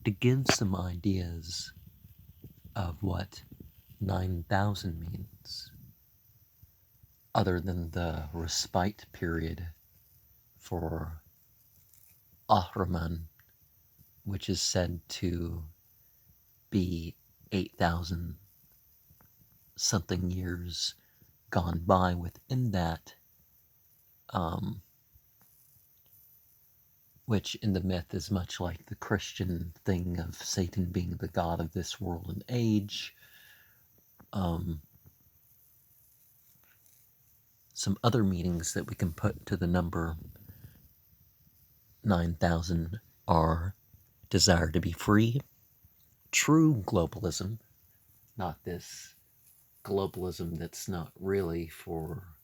to give some ideas of what 9,000 means, other than the respite period for Ahriman, which is said to be 8,000 something years gone by within that, which in the myth is much like the Christian thing of Satan being the god of this world and age. Some other meanings that we can put to the number 9,000 are desire to be free, true globalism, not this globalism that's not really for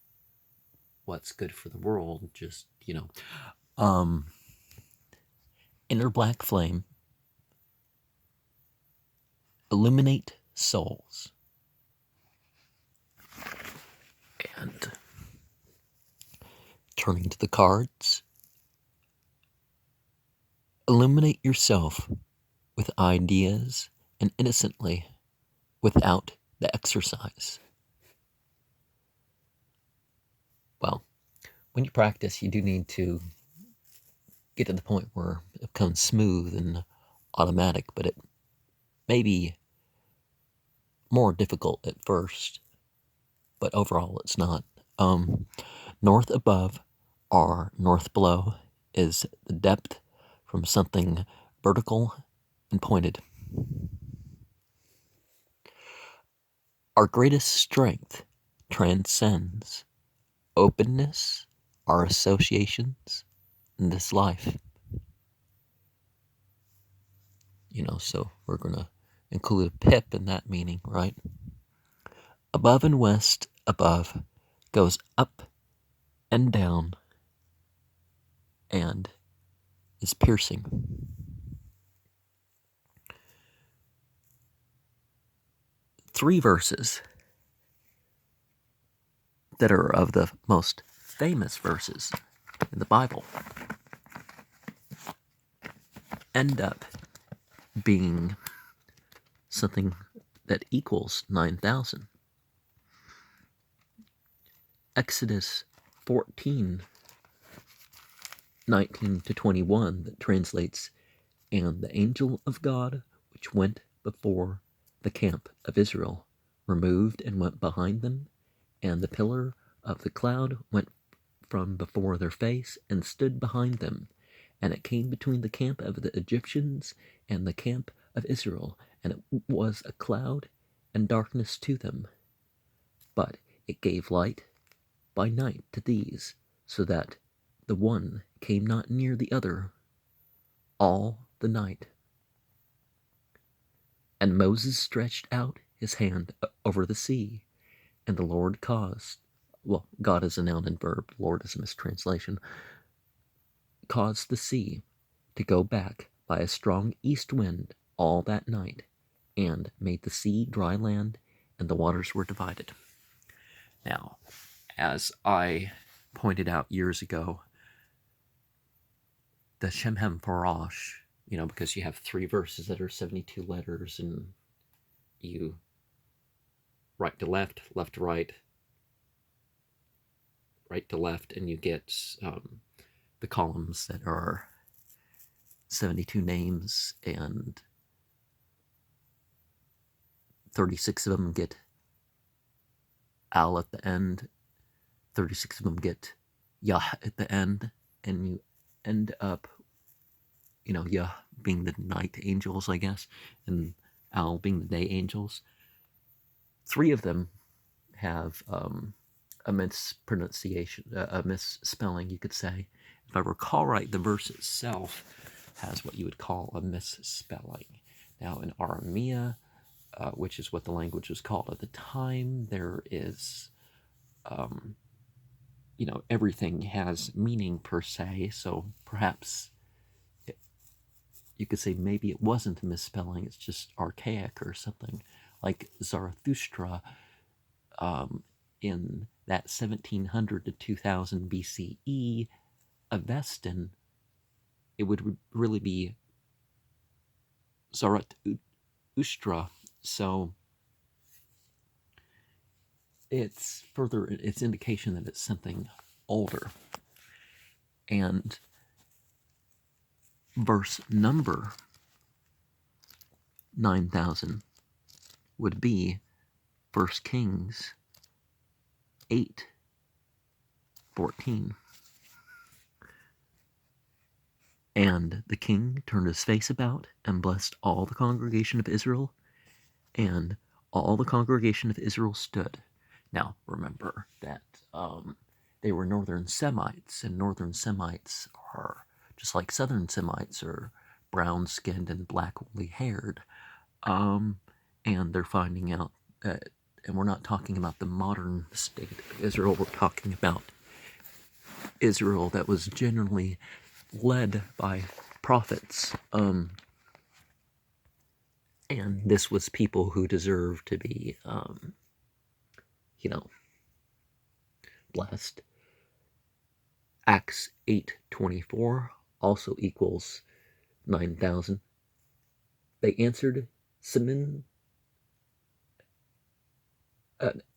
what's good for the world, just, inner black flame, illuminate souls, and turning to the cards, illuminate yourself with ideas and innocently without the exercise. Well, when you practice, you do need to get to the point where it becomes smooth and automatic, but it may be more difficult at first, but overall it's not. North above or north below is the depth from something vertical and pointed. Our greatest strength transcends openness, our associations in this life. So we're going to include a pip in that meaning, right? Above and west, above goes up and down and is piercing. Three verses that are of the most famous verses in the Bible end up being something that equals 9,000. Exodus 14, 19 to 21, that translates, "And the angel of God, which went before the camp of Israel, removed and went behind them, and the pillar of the cloud went from before their face and stood behind them. And it came between the camp of the Egyptians and the camp of Israel, and it was a cloud and darkness to them. But it gave light by night to these, so that the one came not near the other all the night. And Moses stretched out his hand over the sea, and the Lord caused," well, God is a noun and verb, Lord is a mistranslation, "caused the sea to go back by a strong east wind all that night, and made the sea dry land, and the waters were divided." Now, as I pointed out years ago, the Shemhem Parash, because you have three verses that are 72 letters, and you right to left, left to right, right to left, and you get the columns that are 72 names, and 36 of them get Al at the end, 36 of them get Yah at the end, and you end up, Yah being the night angels, I guess, and Al being the day angels. Three of them have a mispronunciation, a misspelling, you could say. If I recall right, the verse itself has what you would call a misspelling. Now, in Aramea, which is what the language was called at the time, there is, everything has meaning per se, so perhaps you could say maybe it wasn't a misspelling, it's just archaic or something. Like Zarathustra, in that 1700 to 2000 BCE, Avestan, it would really be Zarathustra. So it's indication that it's something older. And verse number 9,000 would be 1 Kings 8:14. And the king turned his face about and blessed all the congregation of Israel, and all the congregation of Israel stood. Now, remember that they were northern Semites, and northern Semites are just like southern Semites, are brown-skinned and black woolly-haired. And they're finding out that, and we're not talking about the modern state of Israel, we're talking about Israel that was generally led by prophets. And this was people who deserved to be, blessed. Acts 8:24 also equals 9,000. They answered Simon.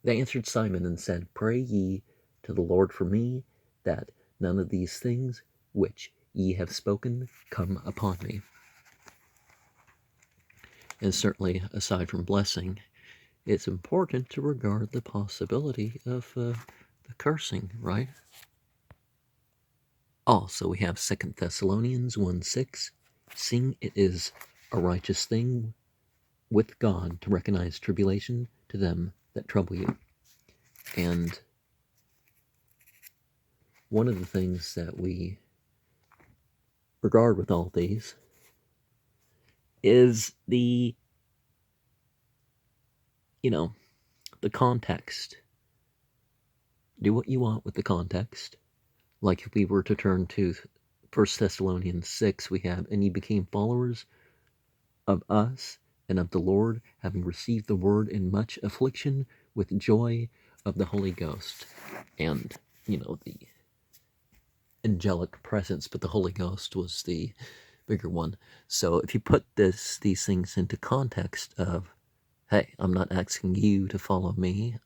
They answered Simon and said, "Pray ye to the Lord for me, that none of these things which ye have spoken come upon me." And certainly, aside from blessing, it's important to regard the possibility of the cursing, right? Also, we have 2 Thessalonians 1:6. Seeing it is a righteous thing with God to recognize tribulation to them that trouble you. And one of the things that we regard with all these is the context. Do what you want with the context. Like if we were to turn to 1 Thessalonians 6, we have, "And ye became followers of us and of the Lord, having received the word in much affliction with joy of the Holy Ghost." And, the angelic presence, but the Holy Ghost was the bigger one. So if you put these things into context of, hey, I'm not asking you to follow me,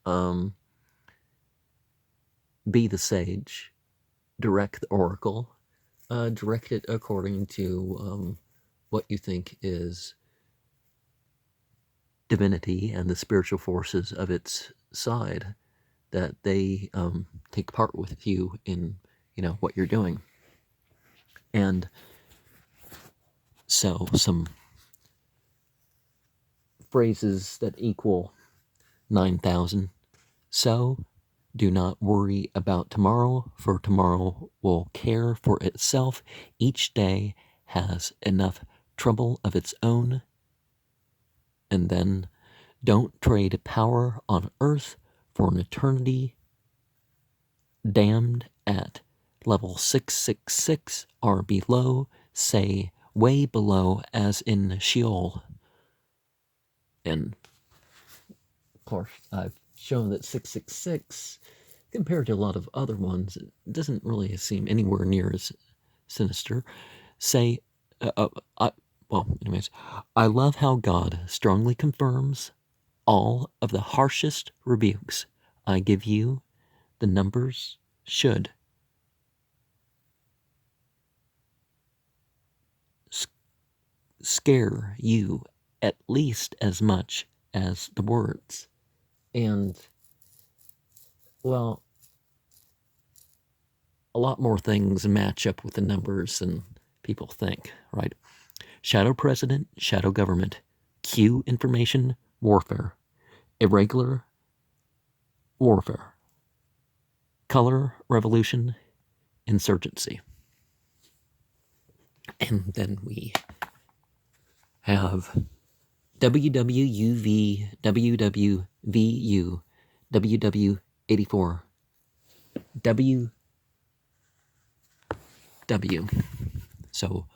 be the sage, direct the oracle, direct it according to what you think is divinity and the spiritual forces of its side, that they take part with you in what you're doing. And so some phrases that equal 9,000. So do not worry about tomorrow, for tomorrow will care for itself. Each day has enough trouble of its own. And then, don't trade power on earth for an eternity. Damned at level 666 are below, say way below, as in Sheol. And of course, I've shown that 666, compared to a lot of other ones, it doesn't really seem anywhere near as sinister. Say, anyways, I love how God strongly confirms all of the harshest rebukes I give you. The numbers should scare you at least as much as the words. And, well, a lot more things match up with the numbers than people think, right? Shadow president, shadow government, Q information warfare, irregular warfare, color revolution, insurgency. And then we have WWUV, WWVU, WW84, WW. So,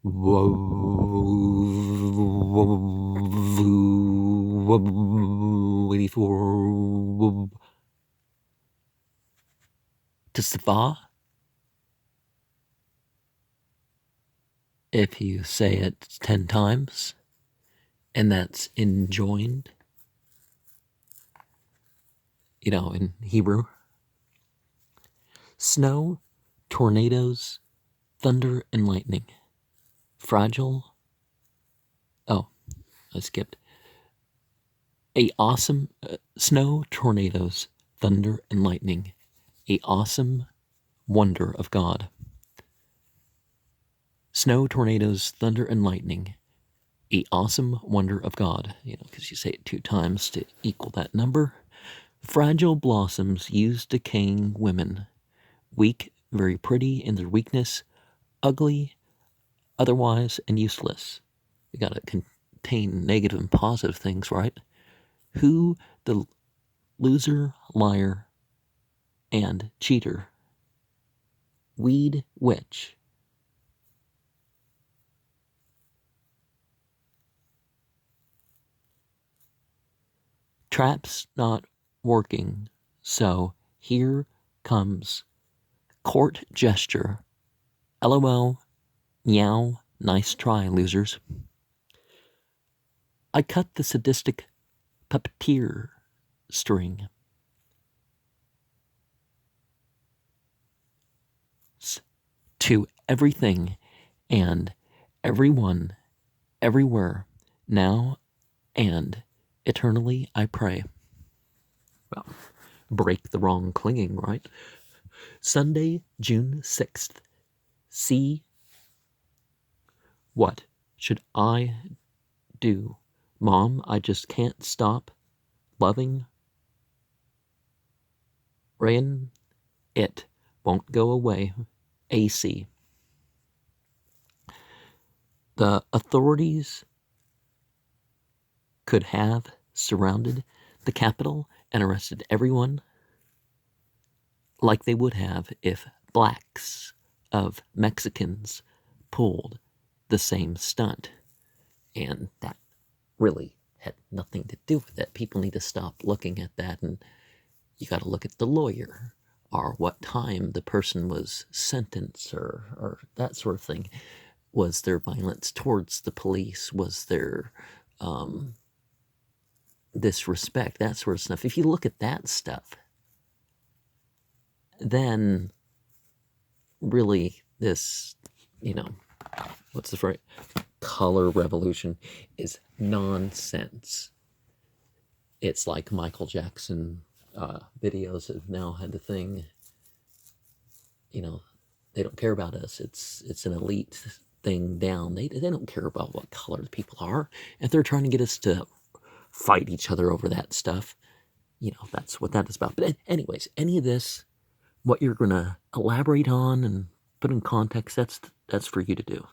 WW84 to Safa. If you say it 10 times, and that's enjoined, in Hebrew. Snow, tornadoes, thunder, and lightning. Fragile. Oh, I skipped. A awesome snow, tornadoes, thunder, and lightning. A awesome wonder of God. Snow, tornadoes, thunder, and lightning. A awesome wonder of God. Because you say it 2 times to equal that number. Fragile blossoms use decaying women. Weak, very pretty in their weakness. Ugly, otherwise, and useless. You gotta contain negative and positive things, right? Who the loser, liar, and cheater. Weed witch. Trap's not working, so here comes court gesture. LOL, meow, nice try, losers. I cut the sadistic puppeteer string. To everything and everyone, everywhere, now and eternally I pray. Well, break the wrong clinging, right? Sunday, June 6th. See, what should I do? Mom, I just can't stop loving rain. It won't go away. AC. The authorities could have surrounded the Capitol and arrested everyone like they would have if blacks of Mexicans pulled the same stunt. And that really had nothing to do with it. People need to stop looking at that, and you got to look at the lawyer or what time the person was sentenced or that sort of thing. Was there violence towards the police? Was there disrespect? That sort of stuff. If you look at that stuff, then really this, what's the phrase? Color revolution is nonsense. It's like Michael Jackson videos have now had the thing, they don't care about us. It's an elite thing down. They don't care about what color the people are. If they're trying to get us to fight each other over that stuff, that's what that is about. But anyways, any of this, what you're going to elaborate on and put in context, that's for you to do.